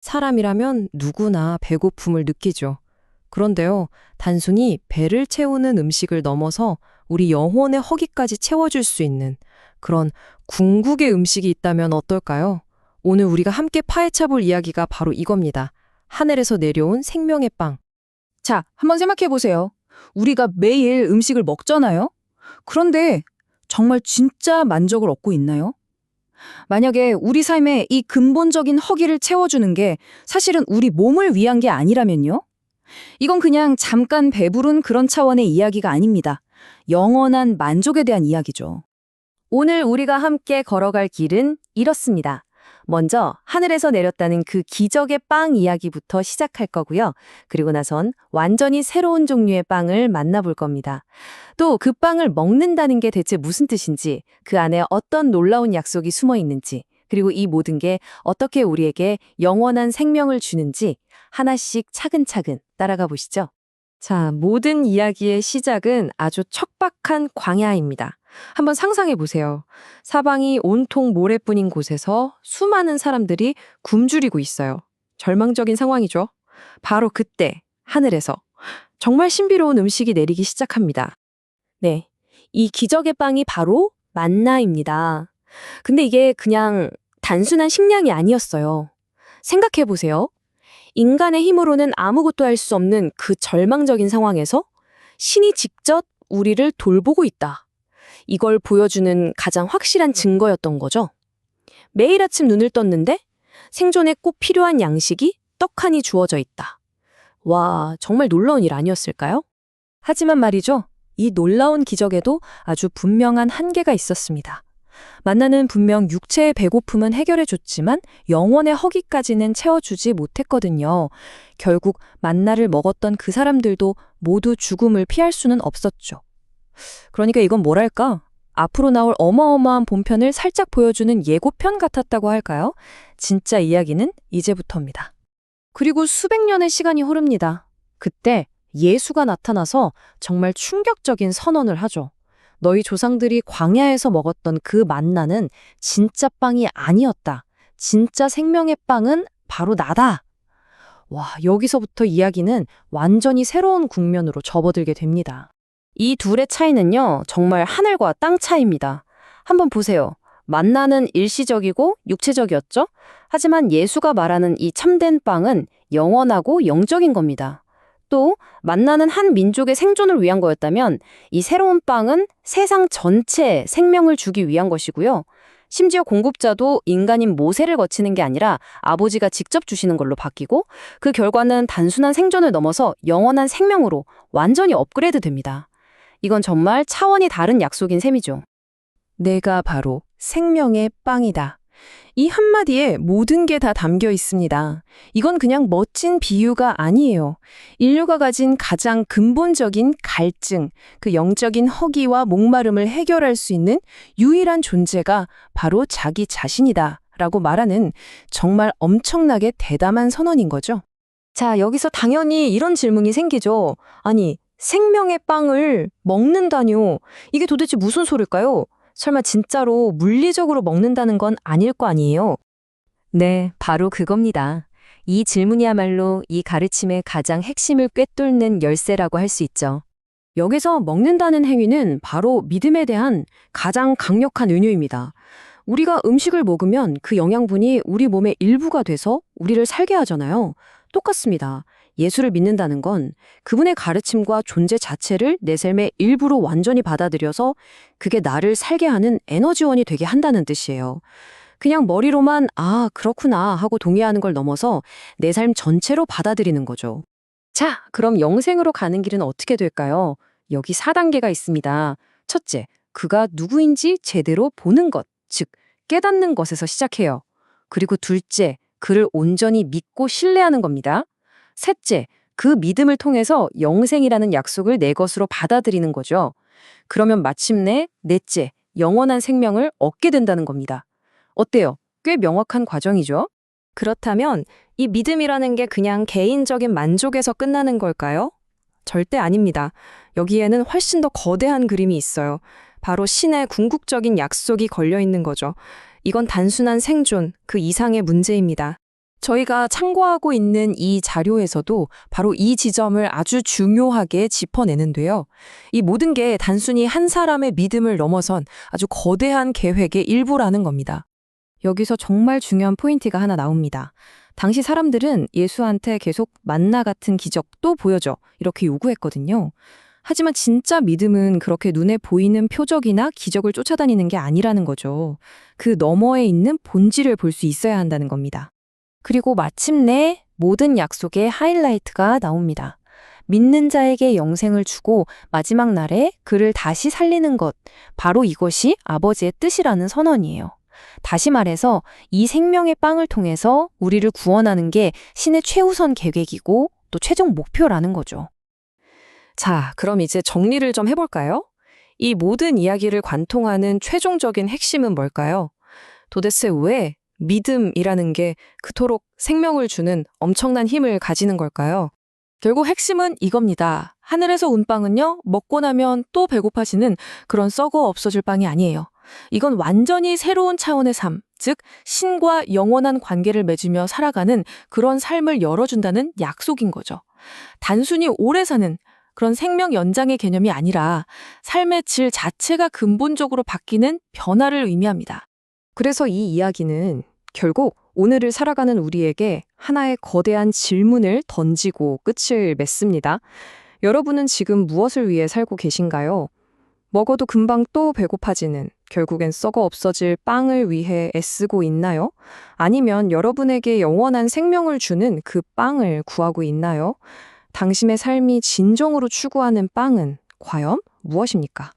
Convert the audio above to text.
사람이라면 누구나 배고픔을 느끼죠. 그런데요, 단순히 배를 채우는 음식을 넘어서 우리 영혼의 허기까지 채워줄 수 있는 그런 궁극의 음식이 있다면 어떨까요? 오늘 우리가 함께 파헤쳐 볼 이야기가 바로 이겁니다. 하늘에서 내려온 생명의 빵. 자, 한번 생각해 보세요. 우리가 매일 음식을 먹잖아요? 그런데 정말 진짜 만족을 얻고 있나요? 만약에 우리 삶에 이 근본적인 허기를 채워주는 게 사실은 우리 몸을 위한 게 아니라면요? 이건 그냥 잠깐 배부른 그런 차원의 이야기가 아닙니다. 영원한 만족에 대한 이야기죠. 오늘 우리가 함께 걸어갈 길은 이렇습니다. 먼저 하늘에서 내렸다는 그 기적의 빵 이야기부터 시작할 거고요. 그리고 나선 완전히 새로운 종류의 빵을 만나볼 겁니다. 또 그 빵을 먹는다는 게 대체 무슨 뜻인지, 그 안에 어떤 놀라운 약속이 숨어 있는지, 그리고 이 모든 게 어떻게 우리에게 영원한 생명을 주는지 하나씩 차근차근 따라가 보시죠. 자, 모든 이야기의 시작은 아주 척박한 광야입니다. 한번 상상해 보세요. 사방이 온통 모래뿐인 곳에서 수많은 사람들이 굶주리고 있어요. 절망적인 상황이죠. 바로 그때 하늘에서 정말 신비로운 음식이 내리기 시작합니다. 네, 이 기적의 빵이 바로 만나입니다. 근데 이게 그냥 단순한 식량이 아니었어요. 생각해 보세요. 인간의 힘으로는 아무것도 할 수 없는 그 절망적인 상황에서 신이 직접 우리를 돌보고 있다. 이걸 보여주는 가장 확실한 증거였던 거죠. 매일 아침 눈을 떴는데 생존에 꼭 필요한 양식이 떡하니 주어져 있다. 와, 정말 놀라운 일 아니었을까요? 하지만 말이죠. 이 놀라운 기적에도 아주 분명한 한계가 있었습니다. 만나는 분명 육체의 배고픔은 해결해줬지만 영혼의 허기까지는 채워주지 못했거든요. 결국 만나를 먹었던 그 사람들도 모두 죽음을 피할 수는 없었죠. 그러니까 이건 뭐랄까? 앞으로 나올 어마어마한 본편을 살짝 보여주는 예고편 같았다고 할까요? 진짜 이야기는 이제부터입니다. 그리고 수백 년의 시간이 흐릅니다. 그때 예수가 나타나서 정말 충격적인 선언을 하죠. 너희 조상들이 광야에서 먹었던 그 만나는 진짜 빵이 아니었다. 진짜 생명의 빵은 바로 나다. 와, 여기서부터 이야기는 완전히 새로운 국면으로 접어들게 됩니다. 이 둘의 차이는요, 정말 하늘과 땅 차이입니다. 한번 보세요. 만나는 일시적이고 육체적이었죠? 하지만 예수가 말하는 이 참된 빵은 영원하고 영적인 겁니다. 또 만나는 한 민족의 생존을 위한 거였다면 이 새로운 빵은 세상 전체에 생명을 주기 위한 것이고요. 심지어 공급자도 인간인 모세를 거치는 게 아니라 아버지가 직접 주시는 걸로 바뀌고 그 결과는 단순한 생존을 넘어서 영원한 생명으로 완전히 업그레이드 됩니다. 이건 정말 차원이 다른 약속인 셈이죠. 내가 바로 생명의 빵이다. 이 한마디에 모든 게 다 담겨 있습니다. 이건 그냥 멋진 비유가 아니에요. 인류가 가진 가장 근본적인 갈증, 그 영적인 허기와 목마름을 해결할 수 있는 유일한 존재가 바로 자기 자신이다 라고 말하는 정말 엄청나게 대담한 선언인 거죠. 자, 여기서 당연히 이런 질문이 생기죠. 아니, 생명의 빵을 먹는다뇨? 이게 도대체 무슨 소릴까요? 설마 진짜로 물리적으로 먹는다는 건 아닐 거 아니에요? 네, 바로 그겁니다. 이 질문이야말로 이 가르침의 가장 핵심을 꿰뚫는 열쇠라고 할 수 있죠. 여기서 먹는다는 행위는 바로 믿음에 대한 가장 강력한 은유입니다. 우리가 음식을 먹으면 그 영양분이 우리 몸의 일부가 돼서 우리를 살게 하잖아요. 똑같습니다. 예수를 믿는다는 건 그분의 가르침과 존재 자체를 내 삶의 일부로 완전히 받아들여서 그게 나를 살게 하는 에너지원이 되게 한다는 뜻이에요. 그냥 머리로만 아, 그렇구나 하고 동의하는 걸 넘어서 내 삶 전체로 받아들이는 거죠. 자, 그럼 영생으로 가는 길은 어떻게 될까요? 여기 4단계가 있습니다. 첫째, 그가 누구인지 제대로 보는 것, 즉 깨닫는 것에서 시작해요. 그리고 둘째, 그를 온전히 믿고 신뢰하는 겁니다. 셋째, 그 믿음을 통해서 영생이라는 약속을 내 것으로 받아들이는 거죠. 그러면 마침내 넷째, 영원한 생명을 얻게 된다는 겁니다. 어때요? 꽤 명확한 과정이죠? 그렇다면 이 믿음이라는 게 그냥 개인적인 만족에서 끝나는 걸까요? 절대 아닙니다. 여기에는 훨씬 더 거대한 그림이 있어요. 바로 신의 궁극적인 약속이 걸려 있는 거죠. 이건 단순한 생존, 그 이상의 문제입니다. 저희가 참고하고 있는 이 자료에서도 바로 이 지점을 아주 중요하게 짚어내는데요. 이 모든 게 단순히 한 사람의 믿음을 넘어선 아주 거대한 계획의 일부라는 겁니다. 여기서 정말 중요한 포인트가 하나 나옵니다. 당시 사람들은 예수한테 계속 만나 같은 기적도 보여줘 이렇게 요구했거든요. 하지만 진짜 믿음은 그렇게 눈에 보이는 표적이나 기적을 쫓아다니는 게 아니라는 거죠. 그 너머에 있는 본질을 볼 수 있어야 한다는 겁니다. 그리고 마침내 모든 약속의 하이라이트가 나옵니다. 믿는 자에게 영생을 주고 마지막 날에 그를 다시 살리는 것, 바로 이것이 아버지의 뜻이라는 선언이에요. 다시 말해서 이 생명의 빵을 통해서 우리를 구원하는 게 신의 최우선 계획이고 또 최종 목표라는 거죠. 자, 그럼 이제 정리를 좀 해볼까요? 이 모든 이야기를 관통하는 최종적인 핵심은 뭘까요? 도대체 왜 믿음이라는 게 그토록 생명을 주는 엄청난 힘을 가지는 걸까요? 결국 핵심은 이겁니다. 하늘에서 온 빵은요, 먹고 나면 또 배고파지는 그런 썩어 없어질 빵이 아니에요. 이건 완전히 새로운 차원의 삶, 즉 신과 영원한 관계를 맺으며 살아가는 그런 삶을 열어준다는 약속인 거죠. 단순히 오래 사는 그런 생명 연장의 개념이 아니라 삶의 질 자체가 근본적으로 바뀌는 변화를 의미합니다. 그래서 이 이야기는 결국 오늘을 살아가는 우리에게 하나의 거대한 질문을 던지고 끝을 맺습니다. 여러분은 지금 무엇을 위해 살고 계신가요? 먹어도 금방 또 배고파지는, 결국엔 썩어 없어질 빵을 위해 애쓰고 있나요? 아니면 여러분에게 영원한 생명을 주는 그 빵을 구하고 있나요? 당신의 삶이 진정으로 추구하는 빵은 과연 무엇입니까?